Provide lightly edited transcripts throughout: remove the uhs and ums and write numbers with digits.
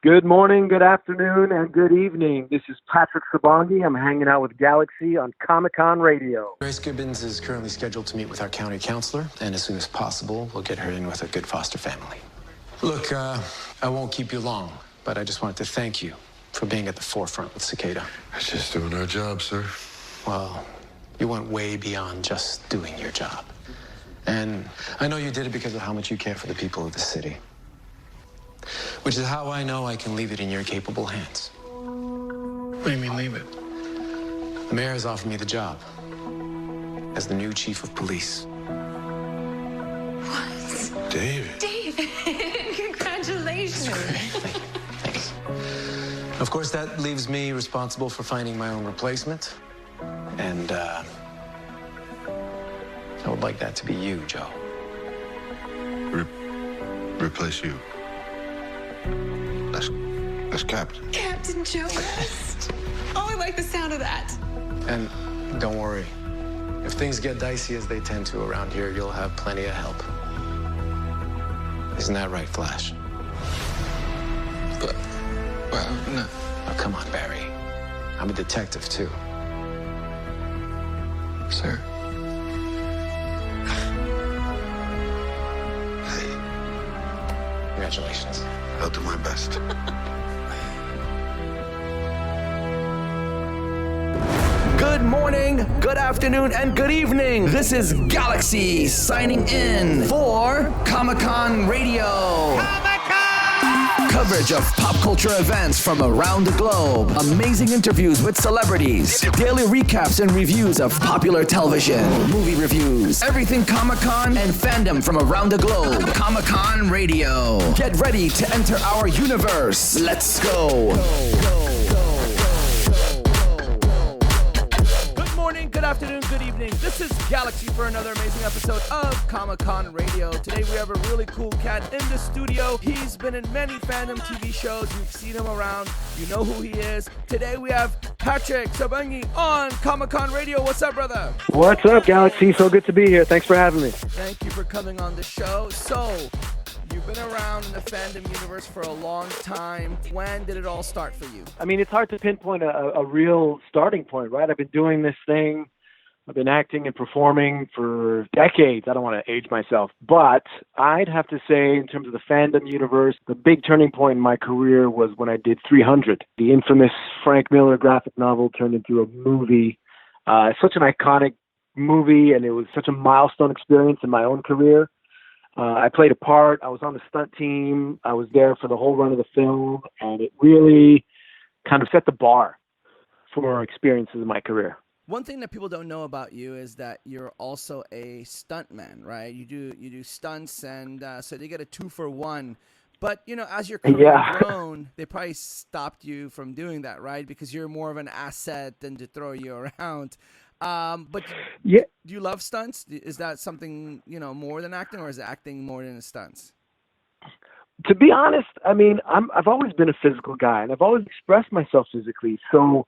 Good morning, good afternoon, and good evening. This is Patrick Sabongui. I'm hanging out with Galaxy on Comic-Con Radio. Grace Gibbons is currently scheduled to meet with our county counselor, and as soon as possible, we'll get her in with a good foster family. Look, I won't keep you long, but I just wanted to thank you for being at the forefront with Cicada. That's just doing our job, sir. Well, you went way beyond just doing your job. And I know you did it because of how much you care for the people of the city. Which is how I know I can leave it in your capable hands. What do you mean, leave it? The mayor has offered me the job as the new chief of police. What? David. David, congratulations. Thanks. Of course, that leaves me responsible for finding my own replacement. And, I would like that to be you, Joe. Replace you. That's Captain. Captain Joe West. Oh, I like the sound of that. And don't worry. If things get dicey as they tend to around here, you'll have plenty of help. Isn't that right, Flash? But, well, no. Oh, come on, Barry. I'm a detective, too. Sir. Hey, Congratulations. I'll do my best. Good morning, good afternoon, and good evening. This is Galaxy signing in for Comic-Con Radio. Coverage of pop culture events from around the globe. Amazing interviews with celebrities. Daily recaps and reviews of popular television. Movie reviews. Everything Comic-Con and fandom from around the globe. Comic-Con Radio. Get ready to enter our universe. Let's go. Good afternoon, good evening. This is Galaxy for another amazing episode of Comic-Con Radio. Today we have a really cool cat in the studio. He's been in many fandom TV shows. You've seen him around. You know who he is. Today we have Patrick Sabongui on Comic-Con Radio. What's up, brother? What's up, Galaxy? So good to be here. Thanks for having me. Thank you for coming on the show. So, you've been around in the fandom universe for a long time. When did it all start for you? I mean, it's hard to pinpoint a real starting point, right? I've been doing this thing. I've been acting and performing for decades. I don't want to age myself, but I'd have to say in terms of the fandom universe, the big turning point in my career was when I did 300. The infamous Frank Miller graphic novel turned into a movie. Such an iconic movie, and it was such a milestone experience in my own career. I played a part. I was on the stunt team. I was there for the whole run of the film, and it really kind of set the bar for experiences in my career. One thing that people don't know about you is that you're also a stuntman, right? You do stunts, and so they get a 2-for-1. But, you know, as your career grown, they probably stopped you from doing that, right? Because you're more of an asset than to throw you around. But do you love stunts? Is that something, you know, more than acting, or is acting more than the stunts? To be honest, I mean, I've always been a physical guy, and I've always expressed myself physically. So,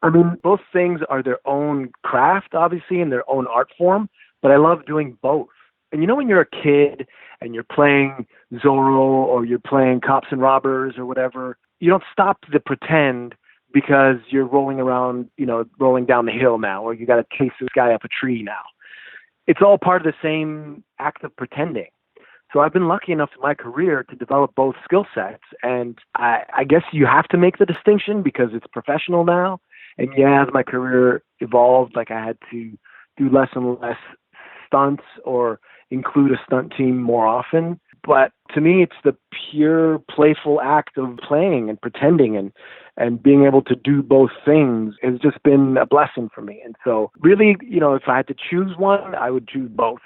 I mean, both things are their own craft, obviously, and their own art form, but I love doing both. And you know when you're a kid and you're playing Zorro or you're playing Cops and Robbers or whatever, you don't stop to pretend because you're rolling around, you know, rolling down the hill now, or you got to chase this guy up a tree now. It's all part of the same act of pretending. So I've been lucky enough in my career to develop both skill sets, and I guess you have to make the distinction because it's professional now. And yeah, as my career evolved, like I had to do less and less stunts or include a stunt team more often. But to me, it's the pure playful act of playing and pretending and being able to do both things has just been a blessing for me. And so really, you know, if I had to choose one, I would choose both.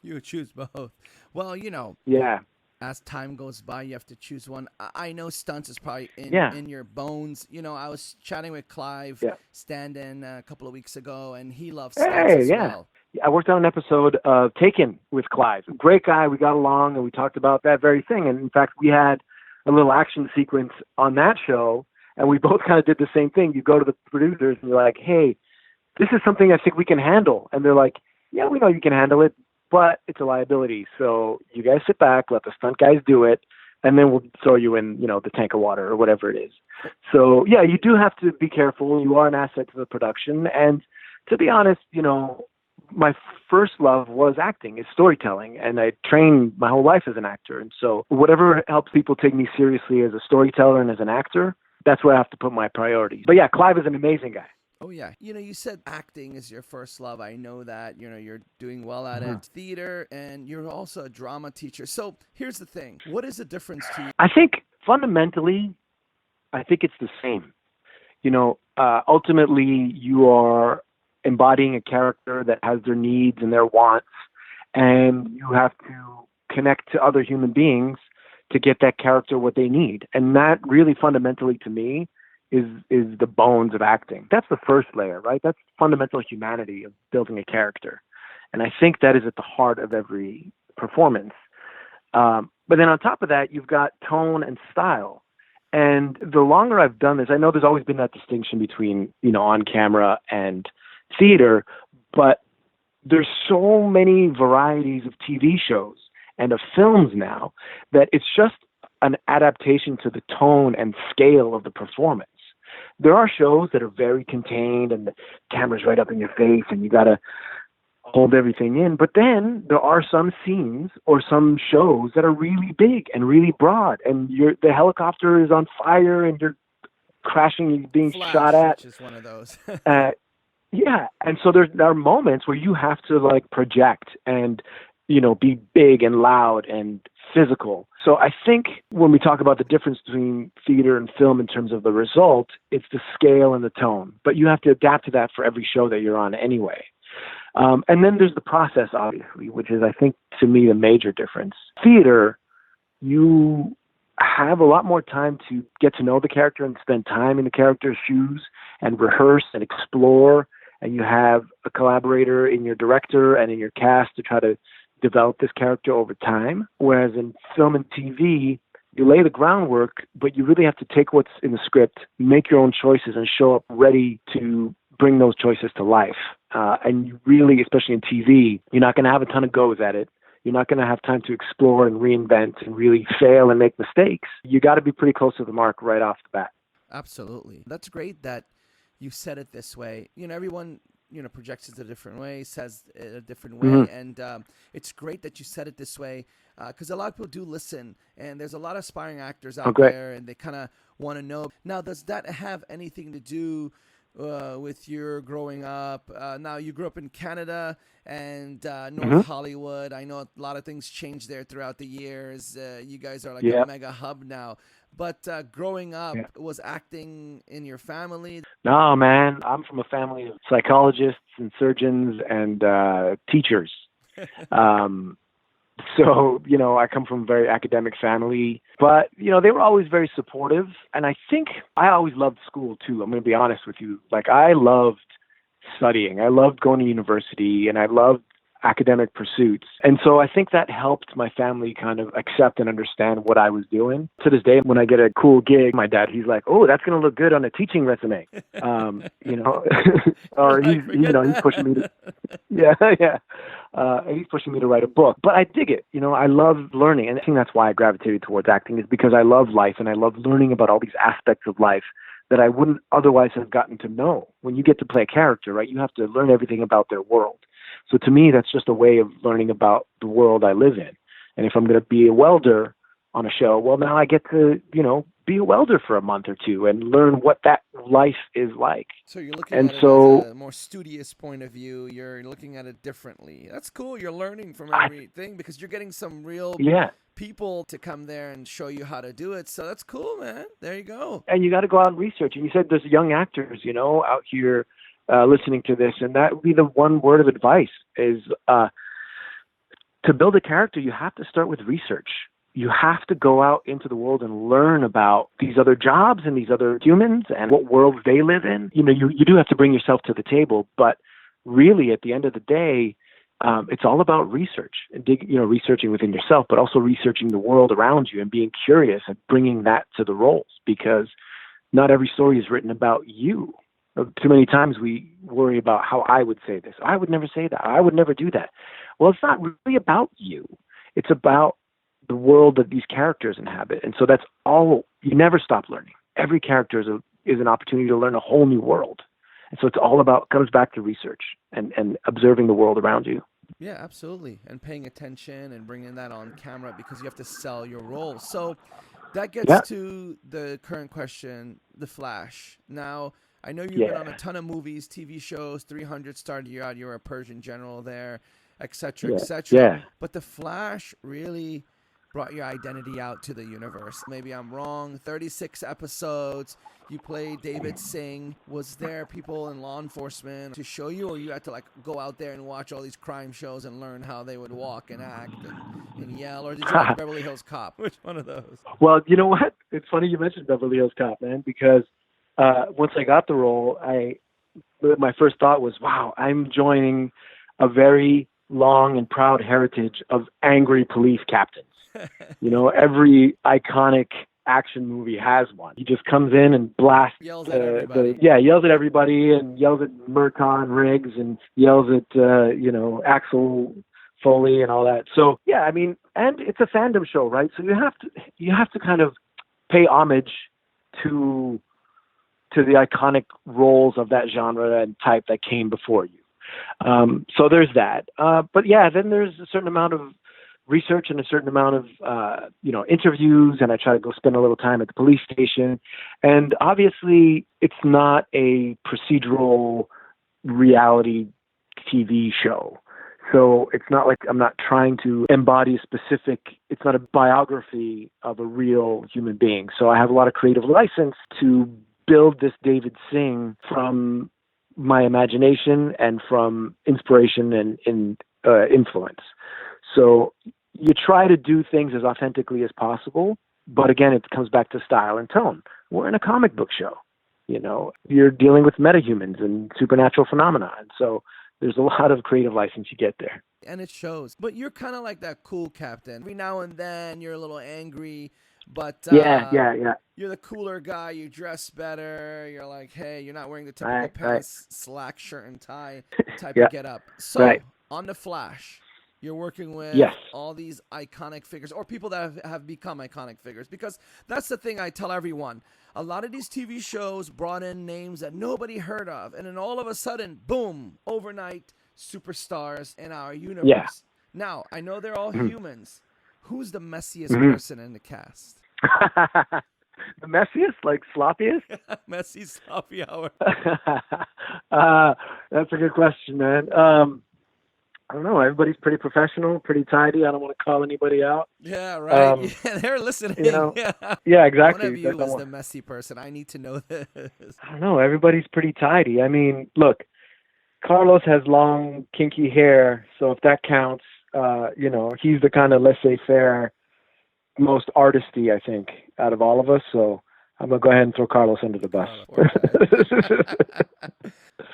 You would choose both. Well, you know. Yeah. As time goes by, you have to choose one. I know stunts is probably in your bones. You know, I was chatting with Clive Standen a couple of weeks ago, and he loves stunts as well. I worked on an episode of Taken with Clive. Great guy. We got along, and we talked about that very thing. And in fact, we had a little action sequence on that show, and we both kind of did the same thing. You go to the producers, and you're like, hey, this is something I think we can handle. And they're like, yeah, we know you can handle it, but it's a liability. So you guys sit back, let the stunt guys do it, and then we'll throw you in, the tank of water or whatever it is. So yeah, you do have to be careful. You are an asset to the production. And to be honest, my first love was acting, is storytelling, and I trained my whole life as an actor. And so whatever helps people take me seriously as a storyteller and as an actor, that's where I have to put my priorities. But yeah, Clive is an amazing guy. Oh, yeah. You said acting is your first love. I know that. You're doing well at it. Theater, and you're also a drama teacher. So here's the thing. What is the difference to you? I think fundamentally, it's the same. Ultimately, you are embodying a character that has their needs and their wants, and you have to connect to other human beings to get that character what they need. And that really fundamentally to me is the bones of acting. That's the first layer, right? That's fundamental humanity of building a character. And I think that is at the heart of every performance. But then on top of that, you've got tone and style. And the longer I've done this, I know there's always been that distinction between, on camera and theater, but there's so many varieties of TV shows and of films now that it's just an adaptation to the tone and scale of the performance. There are shows that are very contained and the camera's right up in your face and you got to hold everything in. But then there are some scenes or some shows that are really big and really broad, and the helicopter is on fire and you're crashing, you're being Flash, shot at. which is one of those. Yeah. And so there are moments where you have to project and, be big and loud and physical. So I think when we talk about the difference between theater and film in terms of the result, it's the scale and the tone. But you have to adapt to that for every show that you're on anyway. And then there's the process, obviously, which is, I think, to me, the major difference. Theater, you have a lot more time to get to know the character and spend time in the character's shoes and rehearse and explore. And you have a collaborator in your director and in your cast to try to develop this character over time. Whereas in film and TV, you lay the groundwork, but you really have to take what's in the script, make your own choices, and show up ready to bring those choices to life. And you really, especially in TV, you're not going to have a ton of goes at it. You're not going to have time to explore and reinvent and really fail and make mistakes. You got to be pretty close to the mark right off the bat. Absolutely. That's great that you said it this way. Everyone, projects it a different way, says it a different way. Mm-hmm. And it's great that you said it this way because a lot of people do listen. And there's a lot of aspiring actors out there and they kind of want to know. Now, does that have anything to do with your growing up? Now, you grew up in Canada and North Hollywood. I know a lot of things changed there throughout the years. You guys are like a mega hub now. But growing up, was acting in your family? No, man. I'm from a family of psychologists and surgeons and teachers. So, I come from a very academic family, but, they were always very supportive. And I think I always loved school too. I'm going to be honest with you. I loved studying. I loved going to university and I loved academic pursuits. And so I think that helped my family kind of accept and understand what I was doing. To this day, when I get a cool gig, my dad, he's like, "Oh, that's going to look good on a teaching resume." Or he's pushing me to, he's pushing me to write a book. But I dig it. I love learning. And I think that's why I gravitated towards acting, is because I love life and I love learning about all these aspects of life that I wouldn't otherwise have gotten to know. When you get to play a character, right, you have to learn everything about their world. So to me, that's just a way of learning about the world I live in. And if I'm going to be a welder on a show, well, now I get to, be a welder for a month or two and learn what that life is like. So you're looking at it as a more studious point of view. You're looking at it differently. That's cool. You're learning from everything because you're getting some real people to come there and show you how to do it. So that's cool, man. There you go. And you got to go out and research. And you said there's young actors, out here listening to this. And that would be the one word of advice is to build a character, you have to start with research. You have to go out into the world and learn about these other jobs and these other humans and what world they live in. You do have to bring yourself to the table, but really at the end of the day, it's all about research and researching within yourself, but also researching the world around you and being curious and bringing that to the roles, because not every story is written about you. Too many times we worry about how I would say this. I would never say that. I would never do that. Well, it's not really about you. It's about the world that these characters inhabit. And so that's all, you never stop learning. Every character is an opportunity to learn a whole new world. And so it's all about, comes back to research and observing the world around you. Yeah, absolutely. And paying attention and bringing that on camera because you have to sell your role. So that gets to the current question, The Flash. Now, I know you've been on a ton of movies, TV shows. 300 started you out. You were a Persian general there, et cetera, et cetera. Yeah. But The Flash really brought your identity out to the universe. Maybe I'm wrong. 36 episodes. You played David Singh. Was there people in law enforcement to show you, or you had to like go out there and watch all these crime shows and learn how they would walk and act and yell? Or did you like Beverly Hills Cop? Which one of those? Well, you know what? It's funny you mentioned Beverly Hills Cop, man, because once I got the role, my first thought was, wow, I'm joining a very long and proud heritage of angry police captains. You know, every iconic action movie has one. He just comes in and blasts yells at everybody. Yells at everybody and yells at Murtaugh and Riggs and yells at Axel Foley and all that. So yeah, I mean, and it's a fandom show, right? So you have to kind of pay homage to the iconic roles of that genre and type that came before you. So there's that. But yeah, then there's a certain amount of research and a certain amount of, interviews, and I try to go spend a little time at the police station. And obviously it's not a procedural reality TV show. So it's not like I'm not trying to embody it's not a biography of a real human being. So I have a lot of creative license to build this David Singh from my imagination and from inspiration and influence. So you try to do things as authentically as possible, but again, it comes back to style and tone. We're in a comic book show, you know, you're dealing with metahumans and supernatural phenomena. And so there's a lot of creative license you get there. And it shows, but you're kind of like that cool captain. Every now and then you're a little angry, but you're the cooler guy. You dress better. You're like, hey, you're not wearing the typical pants, slack shirt and tie type of get up. So on The Flash, you're working with all these iconic figures or people that have become iconic figures, because that's the thing I tell everyone. A lot of these TV shows brought in names that nobody heard of, and then all of a sudden, boom, overnight, superstars in our universe. Yeah. Now, I know they're all humans. Who's the messiest person in the cast? The messiest, like sloppiest? Messy, sloppy hour. That's a good question, man. I don't know. Everybody's pretty professional, pretty tidy. I don't want to call anybody out. Yeah, right. They're listening. You know, yeah, exactly. One of you is the messy person. I need to know this. I don't know. Everybody's pretty tidy. I mean, look, Carlos has long, kinky hair, so if that counts, he's the kind of laissez-faire, most artisty, I think, out of all of us. So I'm going to go ahead and throw Carlos under the bus.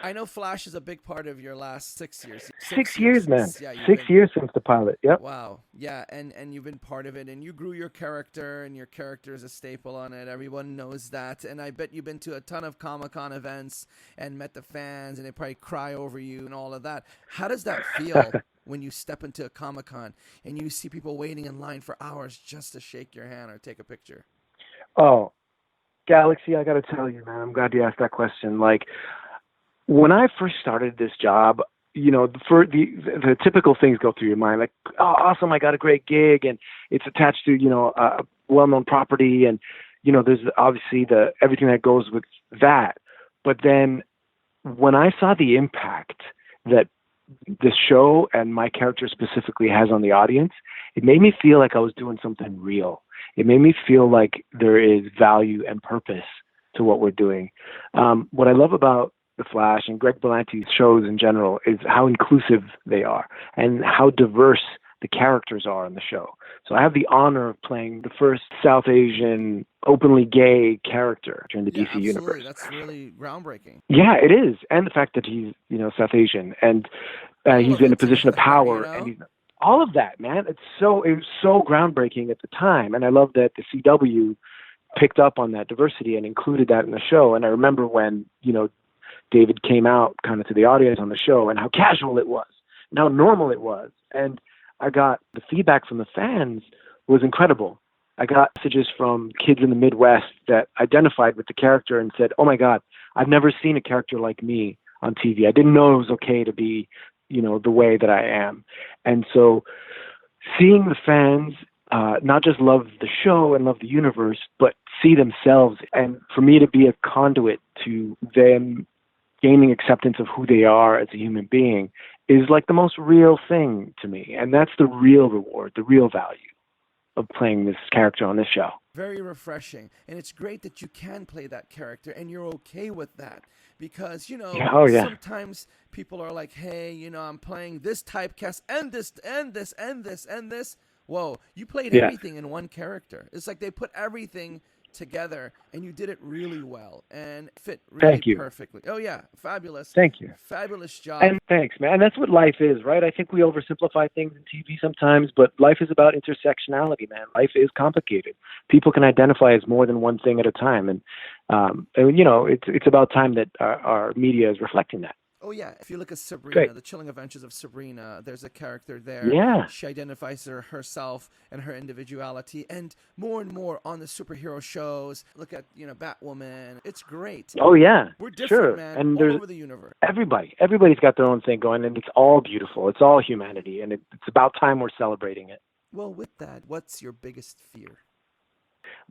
I know Flash is a big part of your last 6 years. 6 years, man. Yeah, 6 years since the pilot. Yep. Wow. Yeah, and you've been part of it, and you grew your character, and your character is a staple on it. Everyone knows that, and I bet you've been to a ton of Comic-Con events and met the fans, and they probably cry over you and all of that. How does that feel when you step into a Comic-Con and you see people waiting in line for hours just to shake your hand or take a picture? Oh, Galaxy, I got to tell you, man, I'm glad you asked that question. Like, when I first started this job, for the typical things go through your mind, like, oh, awesome, I got a great gig, and it's attached to, a well-known property, and, there's obviously everything that goes with that. But then when I saw the impact that this show and my character specifically has on the audience, it made me feel like I was doing something real. It made me feel like there is value and purpose to what we're doing. What I love about The Flash and Greg Berlanti's shows in general is how inclusive they are and how diverse the characters are in the show. So I have the honor of playing the first South Asian openly gay character in the DC universe. That's really groundbreaking. Yeah, it is. And the fact that he's, South Asian and he's in a position of power and he's all of that, man. It was so groundbreaking at the time. And I love that the CW picked up on that diversity and included that in the show. And I remember when, David came out kind of to the audience on the show and how casual it was and how normal it was. And I got the feedback from the fans was incredible. I got messages from kids in the Midwest that identified with the character and said, "Oh my God, I've never seen a character like me on TV. I didn't know it was okay to be, the way that I am." And so seeing the fans not just love the show and love the universe, but see themselves, and for me to be a conduit to them gaining acceptance of who they are as a human being is like the most real thing to me. And that's the real reward, the real value of playing this character on this show. Very refreshing. And it's great that you can play that character and you're okay with that. Because, sometimes people are like, hey, I'm playing this typecast and this and this and this and this. Whoa, you played everything in one character. It's like they put everything together and you did it really well and fit really perfectly. Oh yeah, fabulous. Thank you. Fabulous job. And thanks, man. And that's what life is, right? I think we oversimplify things in TV sometimes, but life is about intersectionality, man. Life is complicated. People can identify as more than one thing at a time, and it's about time that our media is reflecting that. Oh, yeah. If you look at Sabrina, The Chilling Adventures of Sabrina, there's a character there. Yeah. She identifies herself and her individuality. And more on the superhero shows. Look at, Batwoman. It's great. Oh, yeah. We're different, man, and all over the universe. Everybody's got their own thing going, and it's all beautiful. It's all humanity, and it's about time we're celebrating it. Well, with that, what's your biggest fear?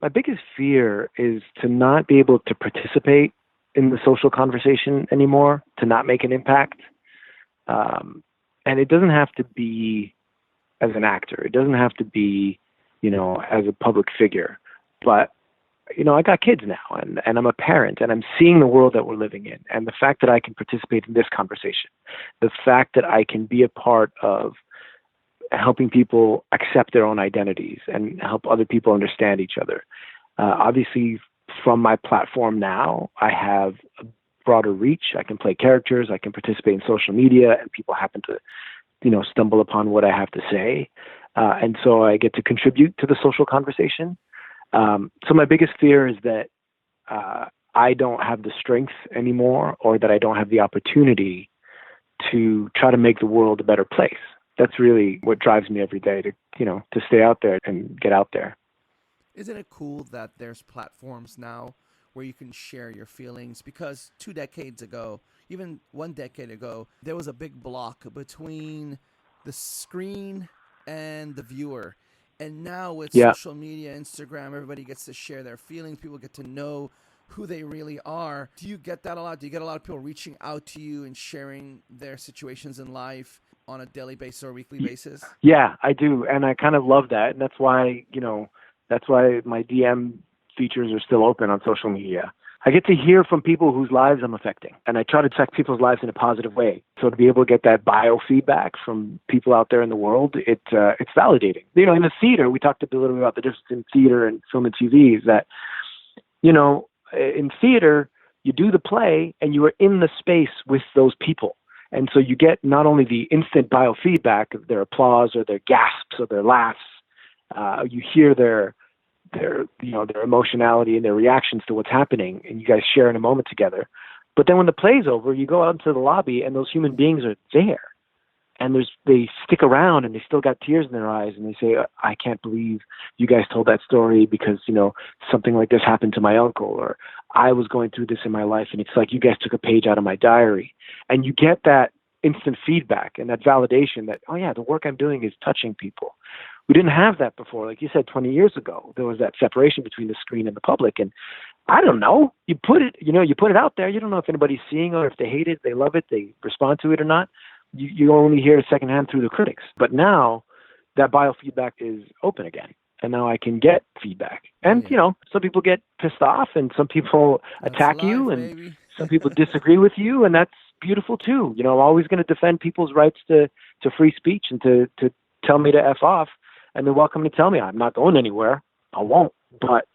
My biggest fear is to not be able to participate in the social conversation anymore, to not make an impact. And it doesn't have to be as an actor. It doesn't have to be, as a public figure. But, I got kids now, and I'm a parent, and I'm seeing the world that we're living in. And the fact that I can participate in this conversation, the fact that I can be a part of helping people accept their own identities and help other people understand each other. Obviously, from my platform now, I have a broader reach. I can play characters. I can participate in social media, and people happen to, stumble upon what I have to say. And so I get to contribute to the social conversation. So my biggest fear is that I don't have the strength anymore, or that I don't have the opportunity to try to make the world a better place. That's really what drives me every day to stay out there and get out there. Isn't it cool that there's platforms now where you can share your feelings? Because 2 decades ago, even 1 decade ago, there was a big block between the screen and the viewer. And now with social media, Instagram, everybody gets to share their feelings. People get to know who they really are. Do you get that a lot? Do you get a lot of people reaching out to you and sharing their situations in life on a daily basis or weekly basis? Yeah, I do. And I kind of love that. And that's why, that's why my DM features are still open on social media. I get to hear from people whose lives I'm affecting, and I try to affect people's lives in a positive way. So to be able to get that biofeedback from people out there in the world, it's validating. In the theater, we talked a little bit about the difference in theater and film and TV is that, in theater, you do the play and you are in the space with those people. And so you get not only the instant biofeedback of their applause or their gasps or their laughs, you hear their emotionality and their reactions to what's happening, and you guys share in a moment together. But then when the play's over, you go out into the lobby, and those human beings are there, and they stick around, and they still got tears in their eyes, and they say, "I can't believe you guys told that story because something like this happened to my uncle, or I was going through this in my life, and it's like you guys took a page out of my diary." And you get that instant feedback and that validation that, oh yeah, the work I'm doing is touching people. We didn't have that before. Like you said, 20 years ago, there was that separation between the screen and the public. And I don't know, you put it out there. You don't know if anybody's seeing or if they hate it, they love it, they respond to it or not. You only hear it secondhand through the critics. But now that biofeedback is open again. And now I can get feedback. And, some people get pissed off and some people attack you and some people disagree with you. And that's beautiful too. I'm always going to defend people's rights to free speech and to tell me to F off. And they're welcome to tell me. I'm not going anywhere. I won't. But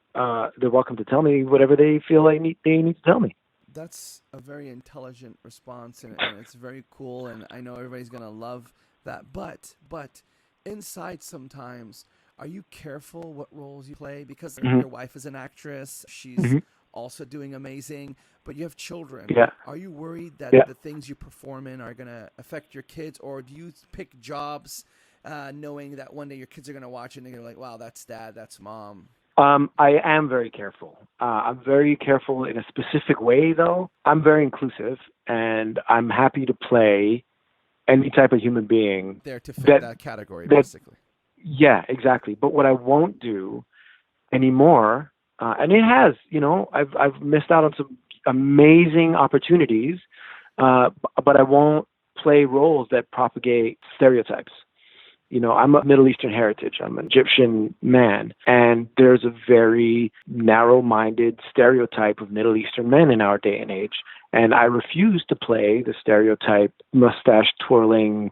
they're welcome to tell me whatever they feel they need to tell me. That's a very intelligent response, and it's very cool, and I know everybody's going to love that. But inside sometimes, are you careful what roles you play? Because your wife is an actress. She's also doing amazing, but you have children. Yeah. Are you worried that the things you perform in are going to affect your kids, or do you pick jobs knowing that one day your kids are going to watch it and they're like, wow, that's dad, that's mom? I am very careful. I'm very careful in a specific way, though. I'm very inclusive, and I'm happy to play any type of human being. There to fit that category, basically. Yeah, exactly. But what I won't do anymore, and it has, I've missed out on some amazing opportunities, but I won't play roles that propagate stereotypes. I'm of Middle Eastern heritage. I'm an Egyptian man, and there's a very narrow-minded stereotype of Middle Eastern men in our day and age. And I refuse to play the stereotype mustache-twirling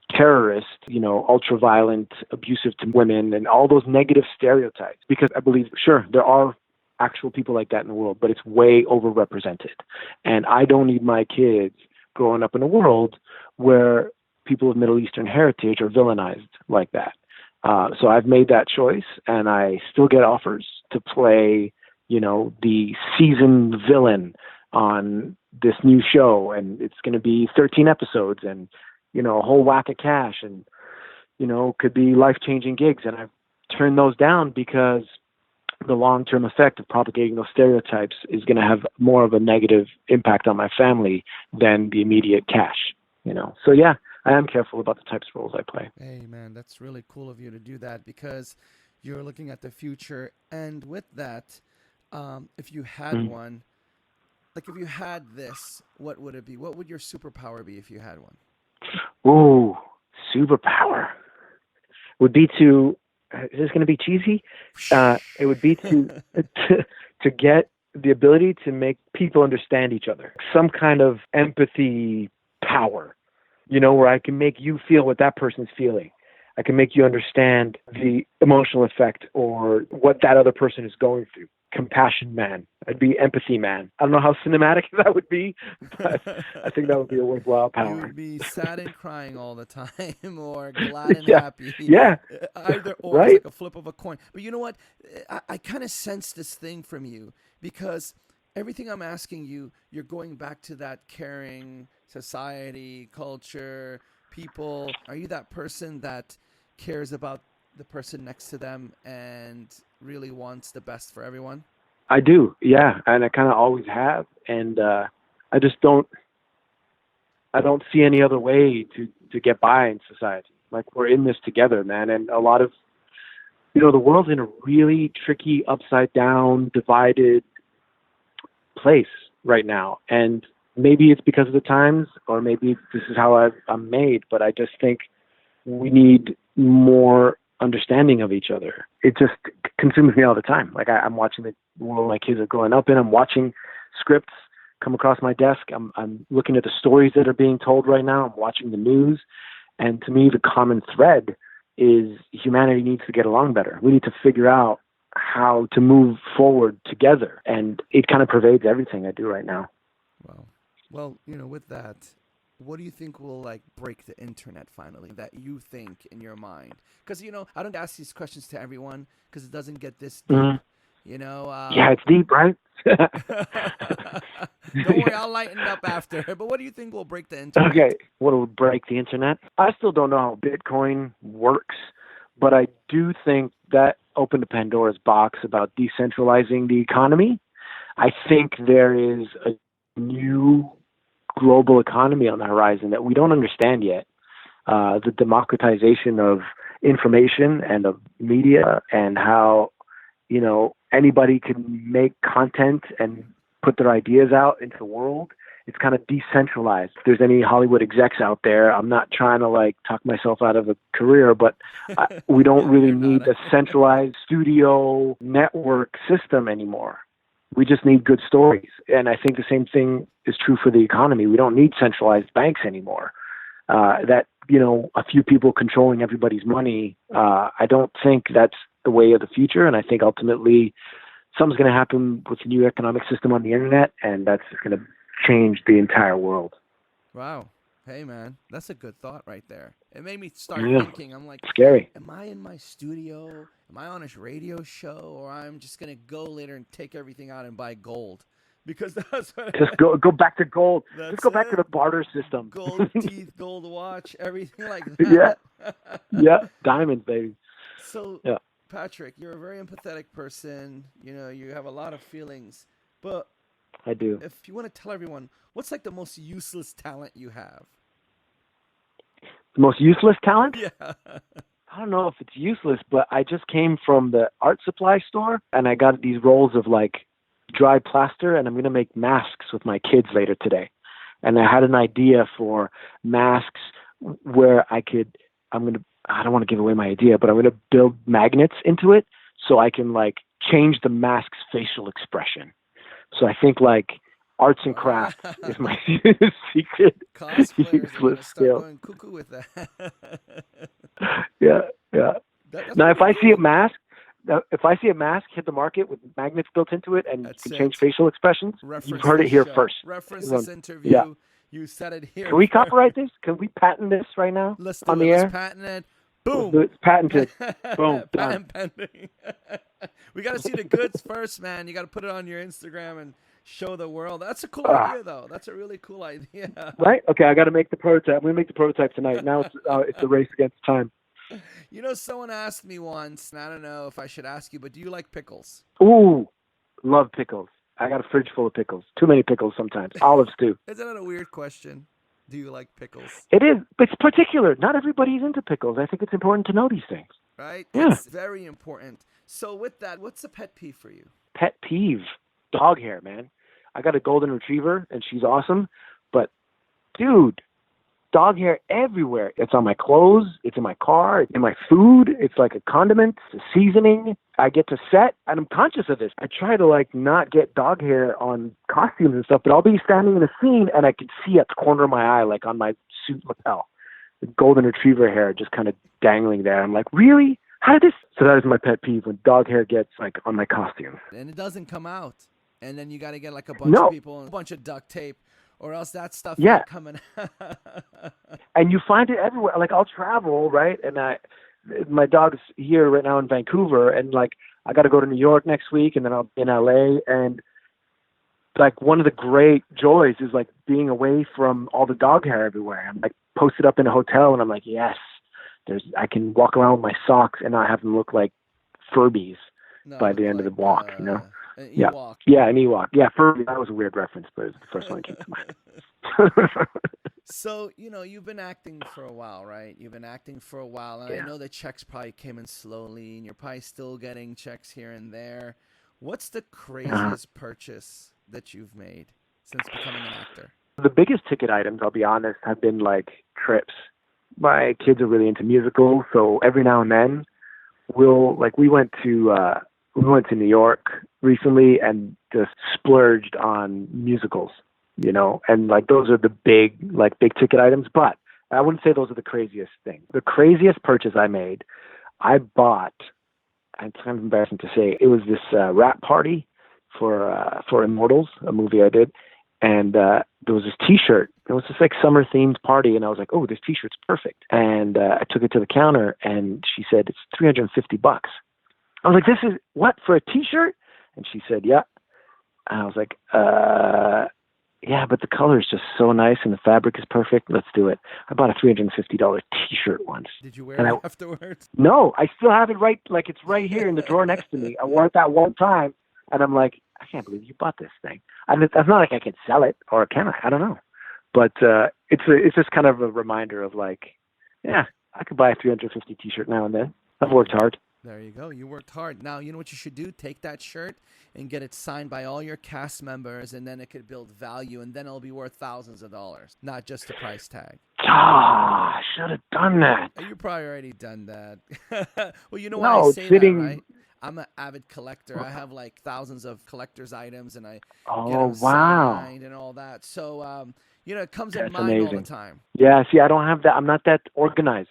terrorist, ultra-violent, abusive to women, and all those negative stereotypes. Because I believe, sure, there are actual people like that in the world, but it's way overrepresented. And I don't need my kids growing up in a world where people of Middle Eastern heritage are villainized like that. So I've made that choice, and I still get offers to play, the seasoned villain on this new show, and it's going to be 13 episodes and, a whole whack of cash and, could be life-changing gigs. And I've turned those down because the long-term effect of propagating those stereotypes is going to have more of a negative impact on my family than the immediate cash, So yeah, I am careful about the types of roles I play. Hey, man, that's really cool of you to do that because you're looking at the future. And with that, if you had one, like if you had this, what would it be? What would your superpower be if you had one? Ooh, superpower would be to, is this going to be cheesy? It would be to get the ability to make people understand each other. Some kind of empathy power. Where I can make you feel what that person's feeling. I can make you understand the emotional effect or what that other person is going through. Compassion man. I'd be empathy man. I don't know how cinematic that would be, but I think that would be a worthwhile power. You would be sad and crying all the time or glad and happy. Yeah. Either or, right? It's like a flip of a coin. But you know what? I kind of sense this thing from you because everything I'm asking you, you're going back to that caring society, culture, people. Are you that person that cares about the person next to them and really wants the best for everyone? I do, yeah, and I kind of always have, and I don't see any other way to get by in society. Like, we're in this together, man, and a lot of, the world's in a really tricky, upside down, divided place right now, and maybe it's because of the times, or maybe this is how I'm made, but I just think we need more understanding of each other. It just consumes me all the time. Like, I'm watching the world my kids are growing up in. I'm watching scripts come across my desk. I'm looking at the stories that are being told right now. I'm watching the news. And to me, the common thread is humanity needs to get along better. We need to figure out how to move forward together. And it kind of pervades everything I do right now. Wow. Well, with that, what do you think will break the internet finally that you think in your mind? Because, I don't ask these questions to everyone because it doesn't get this deep. Mm-hmm. Yeah, it's deep, right? Don't worry, I'll lighten up after. But what do you think will break the internet? Okay, what will break the internet? I still don't know how Bitcoin works, but I do think that opened a Pandora's box about decentralizing the economy. I think there is a new global economy on the horizon that we don't understand yet. The democratization of information and of media, and how, anybody can make content and put their ideas out into the world. It's kind of decentralized. If there's any Hollywood execs out there, I'm not trying to talk myself out of a career, but we don't really need a centralized studio network system anymore. We just need good stories. And I think the same thing is true for the economy. We don't need centralized banks anymore. A few people controlling everybody's money, I don't think that's the way of the future. And I think ultimately something's going to happen with the new economic system on the internet, and that's just going to change the entire world. Wow. Hey, man, that's a good thought right there. It made me start thinking. I'm like, scary. Am I in my studio? Am I on a radio show? Or I'm just going to go later and take everything out and buy gold? Because that's what Just go back to gold. That's Just go back it. to the barter system. Gold teeth, gold watch, everything like that. Yeah, diamonds, baby. So, Yeah. Patrick, you're a very empathetic person. You know, you have a lot of feelings. But I do. if you want to tell everyone, what's like the most useless talent you have? The most useless talent? Yeah. I don't know if it's useless, but I just came from the art supply store and I got these rolls of like dry plaster, and I'm going to make masks with my kids later today. And I had an idea for masks where I don't want to give away my idea, but I'm going to build magnets into it so I can like change the mask's facial expression. So I think like arts and crafts is my secret Cosplayers are gonna useless start skill. going cuckoo with that. Yeah. That's Now, if pretty I see a cool. mask, hit the market with magnets built into it and That's can it. change facial expressions, Reference you've heard it this here show. first. Reference this interview. Yeah. You said it here. Can we copyright this? Can we patent this right now Let's do on it. the Let's air? patent it. Boom. It's patented. Boom. Done. Patent pending. We got to see the goods first, man. You got to put it on your Instagram and show the world. That's a cool idea, though. That's a really cool idea. Right? Okay, I got to make the prototype. I'm going to make the prototype tonight. Now it's a race against time. You know, someone asked me once, and I don't know if I should ask you, but do you like pickles? Ooh, love pickles. I got a fridge full of pickles. Too many pickles sometimes. Olives too. Isn't that a weird question? Do you like pickles? It is. It's particular. Not everybody's into pickles. I think it's important to know these things. Right? Yeah. It's very important. So with that, what's a pet peeve for you? Pet peeve. Dog hair, man. I got a golden retriever, and she's awesome. But, dude, dog hair everywhere. It's on my clothes. It's in my car. It's in my food. It's like a condiment. It's a seasoning. I get to set, and I'm conscious of this. I try to, like, not get dog hair on costumes and stuff, but I'll be standing in a scene, and I can see at the corner of my eye, like on my suit lapel, the golden retriever hair just kind of dangling there. I'm like, really? How did this? So that is my pet peeve, when dog hair gets, like, on my costume. And it doesn't come out. And then you got to get like a bunch of people and a bunch of duct tape, or else that stuff ain't coming out. And you find it everywhere. Like, I'll travel, right? And my dog's here right now in Vancouver, and like I got to go to New York next week, and then I'll be in LA. And like one of the great joys is like being away from all the dog hair everywhere. I'm like posted up in a hotel, and I'm like, yes, I can walk around with my socks and not have them look like Furbies by the end of the walk, you know? An Yeah. Ewok. Yeah, an Ewok. Yeah, Furby. That was a weird reference, but it was the first one that came to mind. So, you know, you've been acting for a while, right? You've been acting for a while, and I know the checks probably came in slowly, and you're probably still getting checks here and there. What's the craziest purchase that you've made since becoming an actor? The biggest ticket items, I'll be honest, have been like trips. My kids are really into musicals, so every now and then we went to New York recently and just splurged on musicals, you know, and like those are the big ticket items, but I wouldn't say those are the craziest thing. The craziest purchase I made, I bought, and it's kind of embarrassing to say, it was this rap party for Immortals, a movie I did, and there was this T-shirt. It was this like summer themed party, and I was like, "Oh, this T-shirt's perfect." And I took it to the counter, and she said, "It's $350." I was like, "This is what, for a T-shirt?" And she said, "Yeah." And I was like, "Yeah, but the color is just so nice, and the fabric is perfect. Let's do it." I bought a $350 T-shirt once. Did you wear it afterwards? No, I still have it like it's right here in the drawer next to me. I wore it that one time, and I'm like, I can't believe you bought this thing. It's not like I can sell it, or can I? I don't know. But it's just kind of a reminder of like, yeah, I could buy a $350 T-shirt now and then. I've worked hard. There you go. You worked hard. Now, you know what you should do? Take that shirt and get it signed by all your cast members, and then it could build value, and then it'll be worth thousands of dollars, not just a price tag. I should have done that. You probably already done that. Well, you know No, why I say sitting- that, right? I'm an avid collector. I have like thousands of collector's items, and I get Oh, them wow. signed and all that. So, you know, it comes in That's mind all amazing. the time. Yeah, see, I don't have that. I'm not that organized.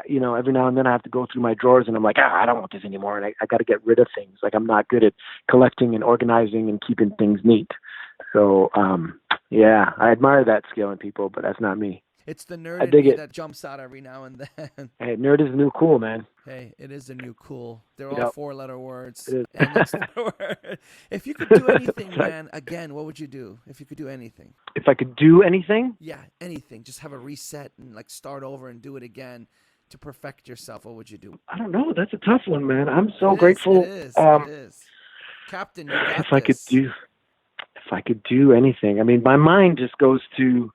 You know, every now and then I have to go through my drawers, and I'm like, I don't want this anymore, and I got to get rid of things. Like, I'm not good at collecting and organizing and keeping things neat. So, yeah, I admire that skill in people, but that's not me. It's the nerd I in dig me it. that jumps out every now and then. Hey, nerd is the new cool, man. Hey, it is the new cool. They're all Yep. 4-letter words. It is. And it's if you could do anything, That's right. man, again, what would you do? If you could do anything. If I could do anything, Yeah, anything. Just have a reset and like start over and do it again to perfect yourself. What would you do? I don't know. That's a tough one, man. I'm so It is, grateful. It is. Captain, you got If I could this. if I could do anything, I mean, my mind just goes to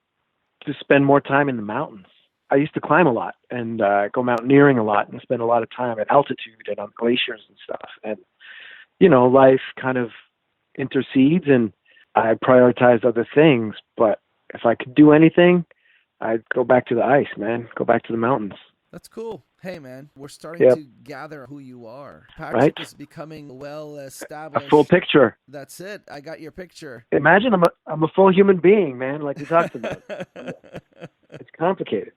spend more time in the mountains. I used to climb a lot and go mountaineering a lot and spend a lot of time at altitude and on glaciers and stuff. And, life kind of intercedes and I prioritize other things. But if I could do anything, I'd go back to the ice, man. Go back to the mountains. That's cool. Hey, man, we're starting to gather who you are. Patrick is becoming well-established. A full picture. That's it. I got your picture. Imagine I'm a full human being, man, like we talked about. It's complicated.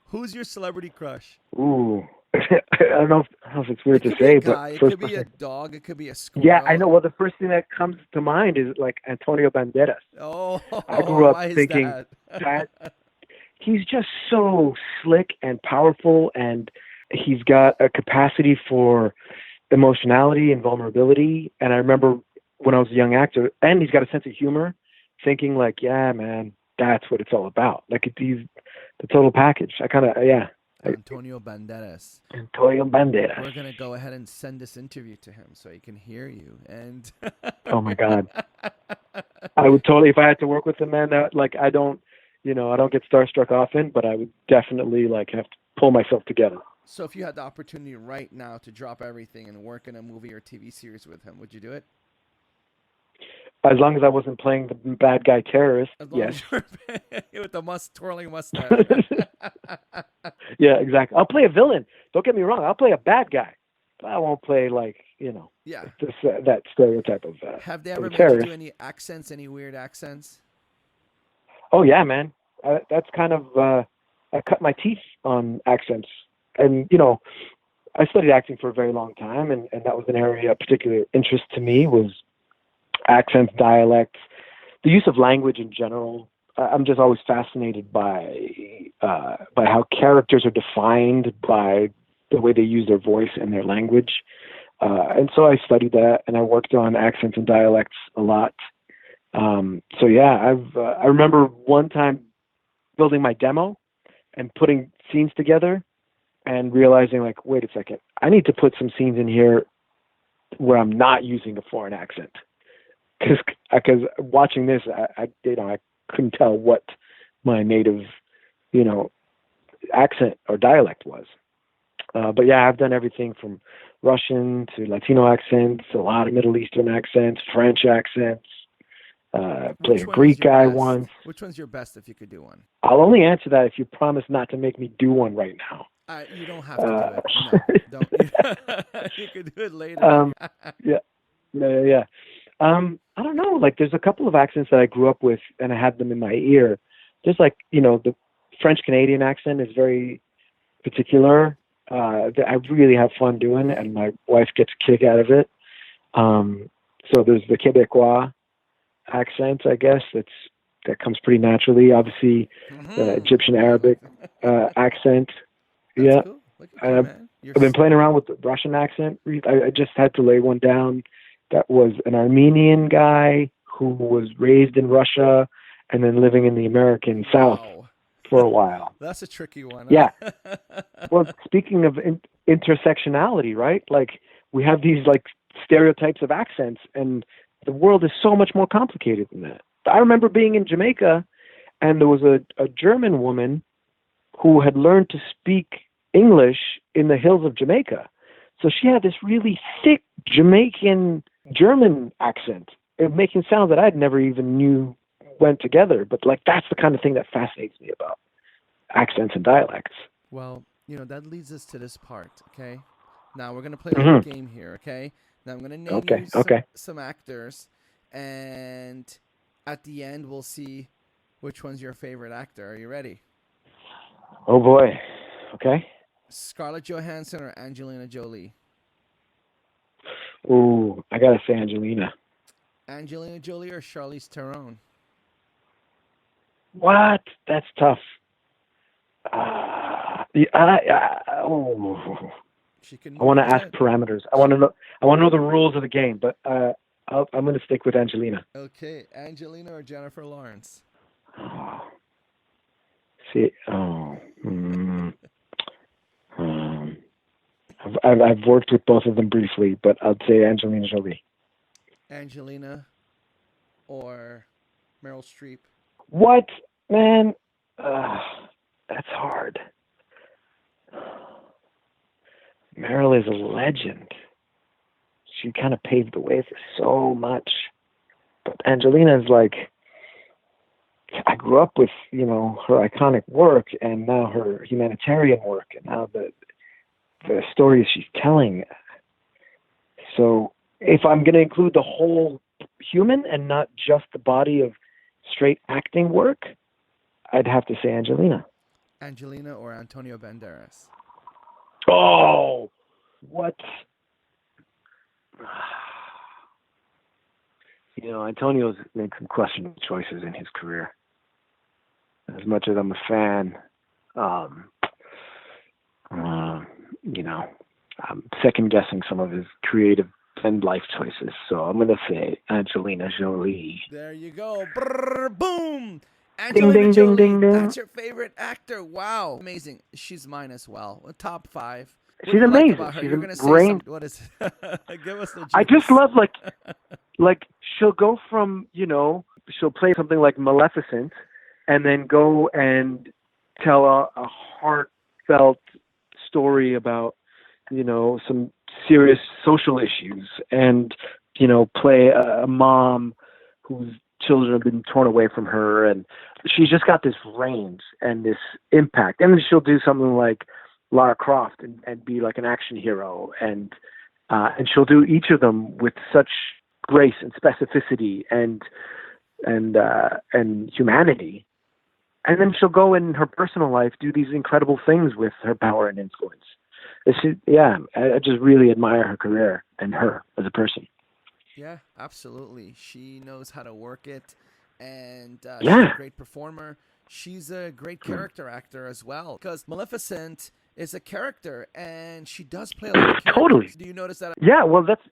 Who's your celebrity crush? Ooh. I don't know if it's weird to say, but it could be a dog. It could be a squirrel. Yeah, I know. Well, the first thing that comes to mind is like Antonio Banderas. Oh, I grew up why is thinking that he's just so slick and powerful, and he's got a capacity for emotionality and vulnerability. And I remember when I was a young actor, and he's got a sense of humor, thinking like, yeah, man, that's what it's all about. Like he's the total package. Antonio Banderas. Antonio Banderas. We're going to go ahead and send this interview to him so he can hear you. And oh my God. I would totally, if I had to work with him, man, I don't get starstruck often, but I would definitely have to pull myself together. So if you had the opportunity right now to drop everything and work in a movie or TV series with him, would you do it? As long as I wasn't playing the bad guy terrorist, yes. With the twirling mustache. Yeah, exactly. I'll play a villain. Don't get me wrong. I'll play a bad guy. But I won't play that stereotype of Have they ever made terrorist. you do any accents, any weird accents? Oh, yeah, man. That's kind of, I cut my teeth on accents. And, I studied acting for a very long time, and that was an area of particular interest to me was accents, dialects, the use of language in general. I'm just always fascinated by how characters are defined by the way they use their voice and their language. And so I studied that, and I worked on accents and dialects a lot. So yeah, I remember one time building my demo and putting scenes together and realizing wait a second, I need to put some scenes in here where I'm not using a foreign accent. Because watching this, I couldn't tell what my native, accent or dialect was. But yeah, I've done everything from Russian to Latino accents, a lot of Middle Eastern accents, French accents. Played a Greek guy once. Which one's your best if you could do one? I'll only answer that if you promise not to make me do one right now. You don't have to do it. No, don't. You could do it later. Yeah. I don't know. There's a couple of accents that I grew up with, and I had them in my ear. Just the French Canadian accent is very particular. That I really have fun doing, and my wife gets a kick out of it. So there's the Quebecois accent, I guess, that comes pretty naturally. Obviously, the Egyptian Arabic accent. That's cool. I've been playing around with the Russian accent. I just had to lay one down. That was an Armenian guy who was raised in Russia and then living in the American South for a while. That's a tricky one. Yeah. Well, speaking of intersectionality, right? We have these stereotypes of accents, and the world is so much more complicated than that. I remember being in Jamaica, and there was a German woman who had learned to speak English in the hills of Jamaica. So she had this really thick Jamaican German accent, making sounds that I'd never even knew went together. But that's the kind of thing that fascinates me about accents and dialects. Well, that leads us to this part, okay? Now we're going to play a little game here, okay? Now I'm going to name you some actors, and at the end we'll see which one's your favorite actor. Are you ready? Oh, boy. Okay. Scarlett Johansson or Angelina Jolie? Ooh, I got to say Angelina. Angelina Jolie or Charlize Theron? What? That's tough. She can. I want to ask parameters. I want to know. I want to know the rules of the game. But I'm going to stick with Angelina. Okay, Angelina or Jennifer Lawrence? Oh. See. Oh. I've worked with both of them briefly, but I'd say Angelina Jolie. Angelina or Meryl Streep? What, man? That's hard. Meryl is a legend. She kind of paved the way for so much. But Angelina is like, I grew up with, her iconic work and now her humanitarian work and now the stories she's telling. So if I'm going to include the whole human and not just the body of straight acting work, I'd have to say Angelina. Angelina or Antonio Banderas? Oh, what? Antonio's made some questionable choices in his career. As much as I'm a fan, I'm second guessing some of his creative and life choices. So I'm going to say Angelina Jolie. There you go. Brrr, boom. Angelina Angelina Jolie. Ding, ding, ding. That's your favorite actor. Wow. Amazing. She's mine as well. Top 5. She's amazing. Like She's You're going to say brain. what is it? Give us the juice. I just love like she'll go from, she'll play something like Maleficent and then go and tell a heartfelt story about, some serious social issues and, play a mom whose children have been torn away from her. And she's just got this range and this impact. And then she'll do something like Lara Croft and be like an action hero. And she'll do each of them with such grace and specificity and humanity. And then she'll go in her personal life, do these incredible things with her power and influence. I just really admire her career and her as a person. Yeah, absolutely. She knows how to work it, and she's Yeah. a great performer. She's a great character actor as well, because Maleficent is a character, and she does play a lot of characters. Totally. Do you notice that? Yeah, well, that's,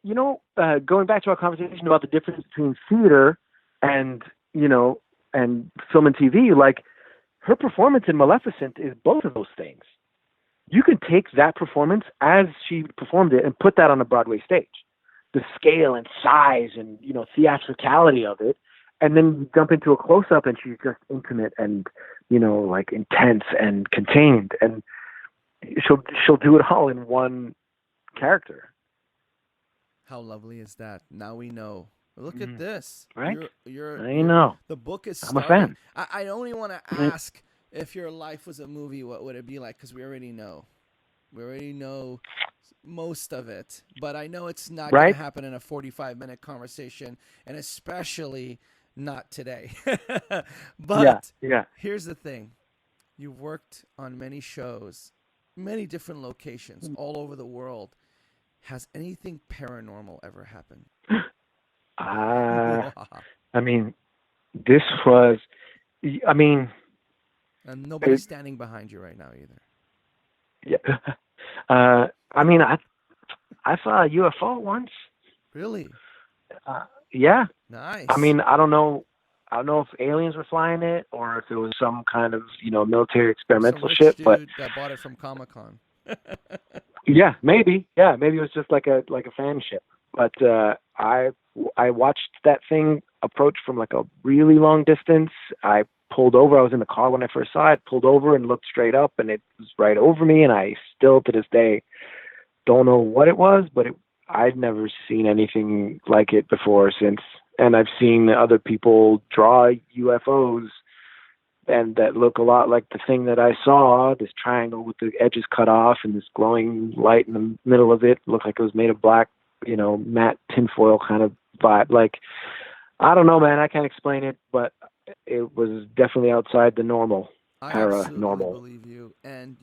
going back to our conversation about the difference between theater and, and film and TV, like, her performance in Maleficent is both of those things. You can take that performance as she performed it and put that on a Broadway stage. The scale and size and, theatricality of it. And then you jump into a close-up and she's just intimate and, like intense and contained. And she'll do it all in one character. How lovely is that? Now we know. Look at this. Right? I know. The book is I'm starting. a fan. I only want to ask, if your life was a movie, what would it be like? Because we already know. We already know most of it. But I know it's not going to happen in a 45-minute conversation, and especially not today. But here's the thing. You've worked on many shows, many different locations all over the world. Has anything paranormal ever happened? This was, and nobody's standing behind you right now either. Yeah. I saw a UFO once. Really? Yeah. Nice. I don't know if aliens were flying it or if it was some kind of, military experimental shit, dude but that bought it from Comic-Con. yeah, maybe. Yeah, maybe it was just like a fan ship. But I watched that thing approach from like a really long distance. I pulled over. I was in the car when I first saw it, pulled over and looked straight up, and it was right over me. And I still, to this day, don't know what it was, but I'd never seen anything like it before or since. And I've seen other people draw UFOs and that look a lot like the thing that I saw, this triangle with the edges cut off and this glowing light in the middle of it. Looked like it was made of black, matte tinfoil kind of vibe. Like, I don't know, man. I can't explain it, but it was definitely outside the normal. I Paranormal. absolutely believe you. And,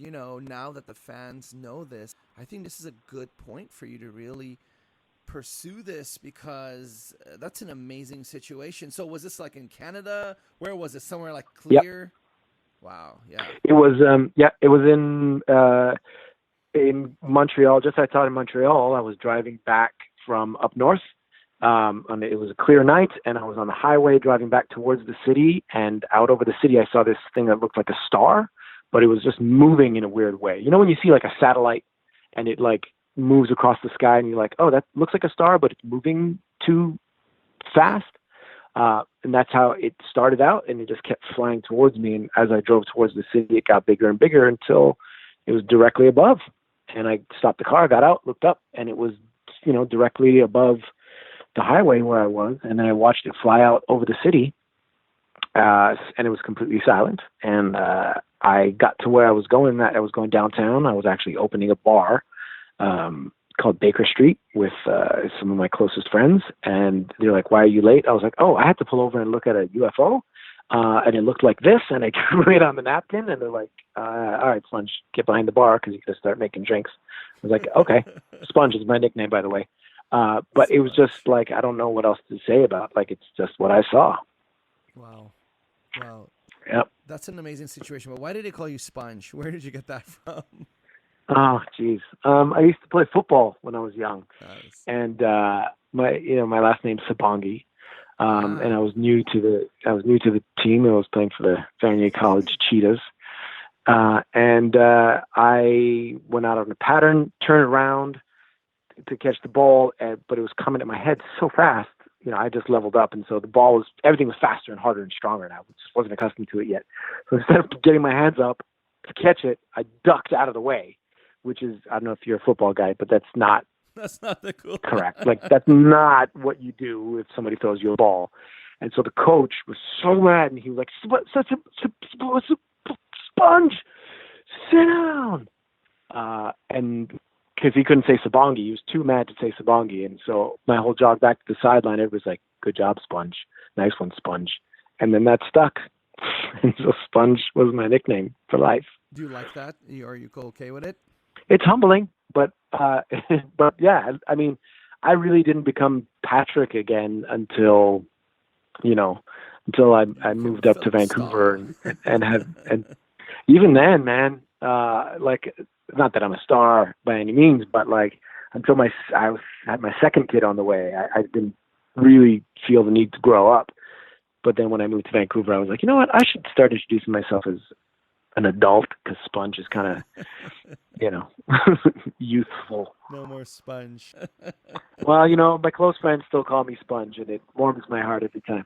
now that the fans know this, I think this is a good point for you to really pursue this, because that's an amazing situation. So was this like in Canada? Where was it? Somewhere like clear? Wow. Yeah. It was it was in Montreal, just outside of Montreal. I was driving back from up north. And it was a clear night, and I was on the highway driving back towards the city, and out over the city I saw this thing that looked like a star, but it was just moving in a weird way. You know when you see like a satellite and it like moves across the sky and you're like, oh, that looks like a star, but it's moving too fast? And that's how it started out, and it just kept flying towards me. And as I drove towards the city, it got bigger and bigger until it was directly above. And I stopped the car, got out, looked up, and it was, directly above the highway where I was. And then I watched it fly out over the city, and it was completely silent. And I got to where I was going. I was going downtown. I was actually opening a bar called Baker Street with some of my closest friends, and they're like, "Why are you late?" I was like, "Oh, I had to pull over and look at a UFO, and it looked like this," and I drew it on the napkin, and they're like, "All right, Sponge, get behind the bar because you got to start making drinks." I was like, "Okay." Sponge is my nickname, by the way. But it was just like, I don't know what else to say about, like, it's just what I saw. Wow. Yep. That's an amazing situation. But why did they call you Sponge? Where did you get that from? Oh, geez. I used to play football when I was young, Nice. and my last name's Sabongui, and I was new to the team. I was playing for the Vanier College Cheetahs, and I went out on a pattern, turned around to catch the ball, but it was coming at my head so fast. I just leveled up, and so everything was faster and harder and stronger, and I just wasn't accustomed to it yet. So instead of getting my hands up to catch it, I ducked out of the way. Which is, I don't know if you're a football guy, but that's not the cool. Correct. Like, that's not what you do if somebody throws you a ball. And so the coach was so mad, and he was like, Sponge, sit down. And because he couldn't say Sabongui, he was too mad to say Sabongui. And so my whole jog back to the sideline, everybody was like, good job, Sponge. Nice one, Sponge. And then that stuck. And so Sponge was my nickname for life. Do you like that? Are you okay with it? It's humbling, but yeah, I mean, I really didn't become Patrick again until I moved up to Vancouver and even then, man, like, not that I'm a star by any means, but like, until I had my second kid on the way, I didn't really feel the need to grow up. But then when I moved to Vancouver, I was like, you know what, I should start introducing myself as an adult, because Sponge is kind of, youthful. No more Sponge. Well, my close friends still call me Sponge, and it warms my heart every time.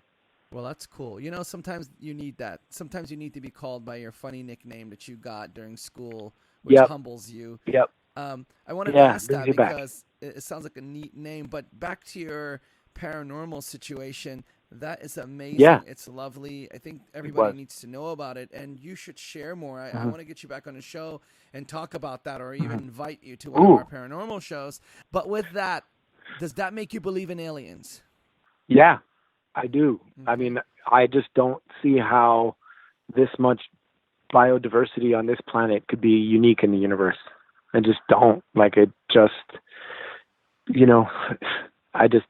Well, that's cool. Sometimes you need that. Sometimes you need to be called by your funny nickname that you got during school, which humbles you. Yep. I wanted to ask that because back. It sounds like a neat name, but back to your paranormal situation, that is amazing. Yeah. It's lovely. I think everybody needs to know about it, and you should share more. I want to get you back on the show and talk about that, or even invite you to one of our paranormal shows. But with that, does that make you believe in aliens? Yeah, I do. I mean, I just don't see how this much biodiversity on this planet could be unique in the universe. I just don't. Like, it just, I just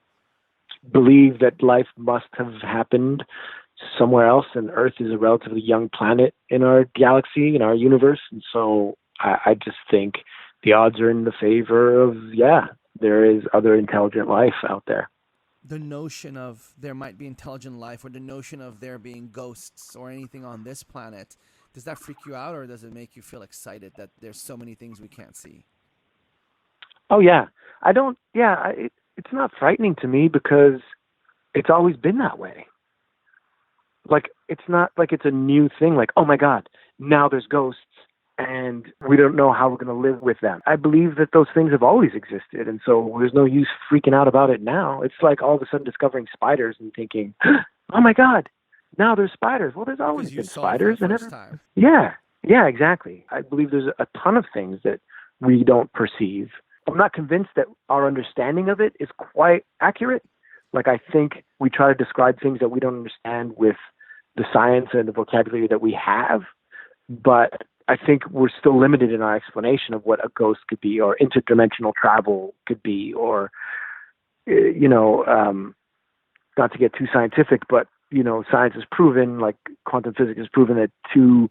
believe that life must have happened somewhere else, and Earth is a relatively young planet in our galaxy, in our universe. And so I just think the odds are in the favor of, there is other intelligent life out there. The notion of there might be intelligent life, or the notion of there being ghosts or anything on this planet, does that freak you out, or does it make you feel excited that there's so many things we can't see? Oh, yeah. It's not frightening to me because it's always been that way. Like, it's not like it's a new thing. Like, oh my God, now there's ghosts and we don't know how we're going to live with them. I believe that those things have always existed. And so there's no use freaking out about it now. It's like all of a sudden discovering spiders and thinking, oh my God, now there's spiders. Well, there's always been spiders. Yeah, exactly. I believe there's a ton of things that we don't perceive. I'm not convinced that our understanding of it is quite accurate. Like, I think we try to describe things that we don't understand with the science and the vocabulary that we have, but I think we're still limited in our explanation of what a ghost could be, or interdimensional travel could be, or, not to get too scientific, but, science has proven, like quantum physics has proven, that two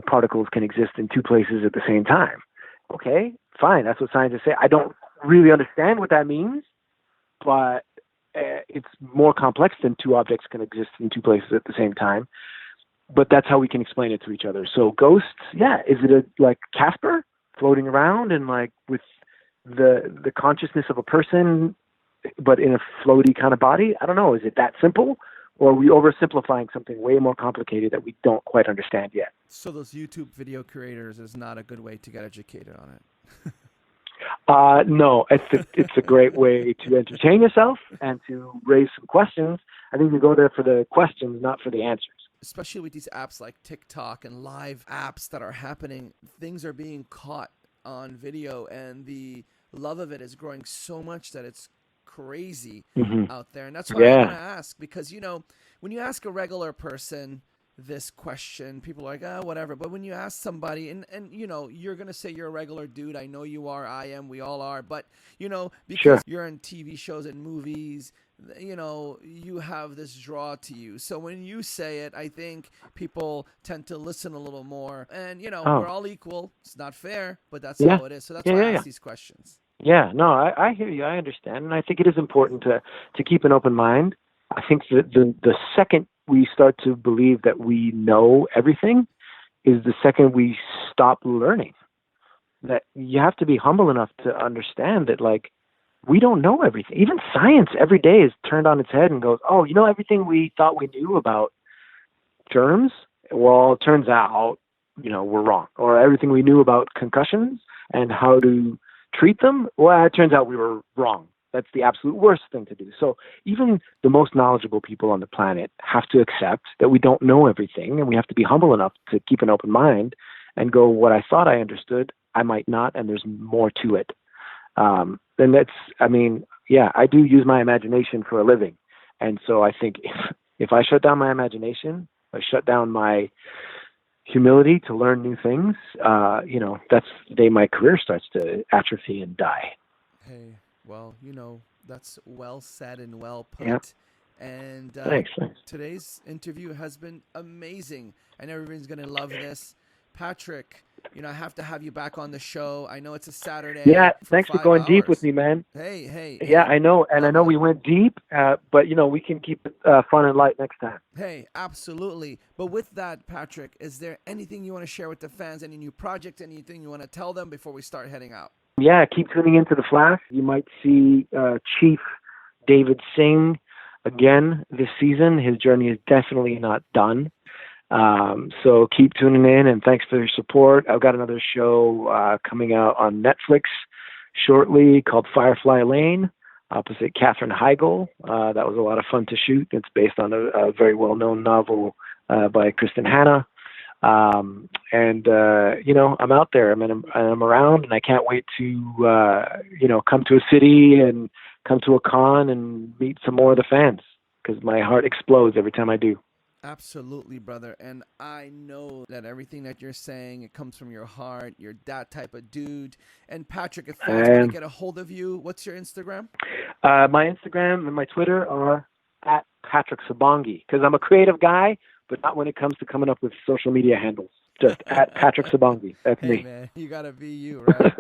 particles can exist in two places at the same time. Okay, fine. That's what scientists say. I don't really understand what that means, but it's more complex than two objects can exist in two places at the same time. But that's how we can explain it to each other. So ghosts, yeah, is it like Casper floating around and like with the consciousness of a person, but in a floaty kind of body? I don't know. Is it that simple? Or are we oversimplifying something way more complicated that we don't quite understand yet? So those YouTube video creators is not a good way to get educated on it. No, it's a great way to entertain yourself and to raise some questions. I think you go there for the questions, not for the answers. Especially with these apps like TikTok and live apps that are happening, things are being caught on video, and the love of it is growing so much that it's crazy out there. And that's why I want to ask, because, you know, when you ask a regular person this question, people are like, oh, whatever. But when you ask somebody, and you know, you're going to say you're a regular dude. I know you are. I am. We all are. But, you know, because you're in TV shows and movies, you know, you have this draw to you. So when you say it, I think people tend to listen a little more. And, you know, we're all equal. It's not fair, but that's how it is. So that's why I ask these questions. Yeah, no, I hear you. I understand. And I think it is important to keep an open mind. I think that the second we start to believe that we know everything is the second we stop learning. That you have to be humble enough to understand that, like, we don't know everything. Even science every day is turned on its head and goes, oh, you know, everything we thought we knew about germs? Well, it turns out, you know, we're wrong. Or everything we knew about concussions and how to treat them? Well, it turns out we were wrong. That's the absolute worst thing to do. So even the most knowledgeable people on the planet have to accept that we don't know everything, and we have to be humble enough to keep an open mind and go, what I thought I understood, I might not, and there's more to it. And that's, I mean, yeah, I do use my imagination for a living. And so I think if I shut down my imagination, I shut down my humility to learn new things, you know, that's the day my career starts to atrophy and die. Hey, well, you know, that's well said and well put. Yeah. And thanks. Today's interview has been amazing. I know everyone's going to love this. Patrick, you know, I have to have you back on the show. I know it's a Saturday. Yeah, thanks for going deep with me, man. Hey. Yeah, I know. And I know we went deep, but, you know, we can keep it fun and light next time. Hey, absolutely. But with that, Patrick, is there anything you want to share with the fans? Any new projects, anything you want to tell them before we start heading out? Yeah, keep tuning into The Flash. You might see Chief David Singh again this season. His journey is definitely not done. So keep tuning in, and thanks for your support. I've got another show coming out on Netflix shortly called Firefly Lane, opposite Katherine Heigl. That was a lot of fun to shoot. It's based on a very well-known novel by Kristen Hanna. You know, I'm out there. I'm around, and I can't wait to, you know, come to a city and come to a con and meet some more of the fans, because my heart explodes every time I do. Absolutely, brother. And I know that everything that you're saying, it comes from your heart. You're that type of dude. And Patrick, if fans want to get a hold of you, what's your Instagram? My Instagram and my Twitter are at Patrick Sabongui, because I'm a creative guy, but not when it comes to coming up with social media handles. Just at Patrick Sabongui. That's me. Man, you got to be you, right?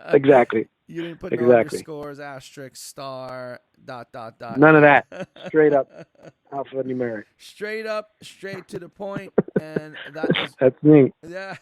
Exactly. You didn't put no underscores, asterisk, star, ... None of that. Straight up alphanumeric. Straight up, straight to the point. And that's me. Yeah,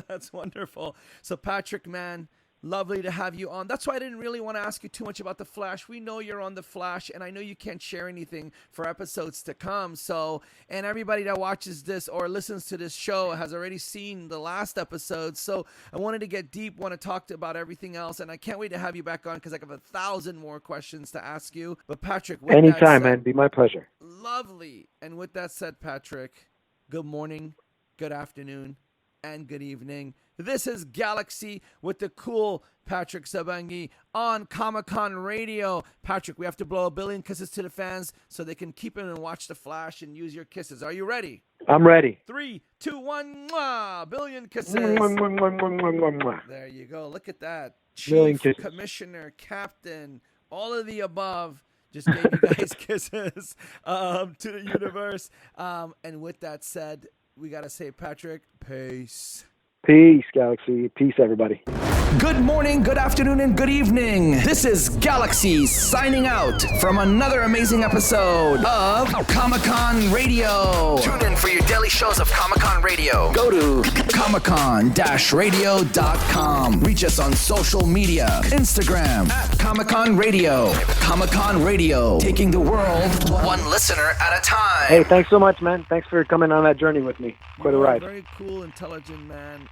that's wonderful. So Patrick, man, lovely to have you on. That's why I didn't really want to ask you too much about The Flash. We know you're on The Flash, and I know you can't share anything for episodes to come. So, and everybody that watches this or listens to this show has already seen the last episode. So I wanted to get deep, want to talk about everything else, and I can't wait to have you back on because I have 1,000 more questions to ask you. But Patrick, with anytime, that said, man, be my pleasure. Lovely. And with that said, Patrick, good morning, good afternoon, and good evening. This is Galaxy with the cool Patrick Sabongui on Comic-Con Radio. Patrick, we have to blow 1 billion kisses to the fans so they can keep it and watch The Flash and use your kisses. Are you ready? I'm ready. 3, 2, 1, mwah, billion kisses. There you go. Look at that. Chief, Commissioner, Captain, all of the above. Just gave you guys kisses to the universe. And with that said, we got to say, Patrick, peace. Peace, Galaxy. Peace, everybody. Good morning, good afternoon, and good evening. This is Galaxy signing out from another amazing episode of Comic-Con Radio. Tune in for your daily shows of Comic-Con Radio. Go to comiccon-radio.com. Reach us on social media. Instagram at Comic-Con Radio. Comic-Con Radio, taking the world one listener at a time. Hey, thanks so much, man. Thanks for coming on that journey with me. Quite a ride. Very cool, intelligent man.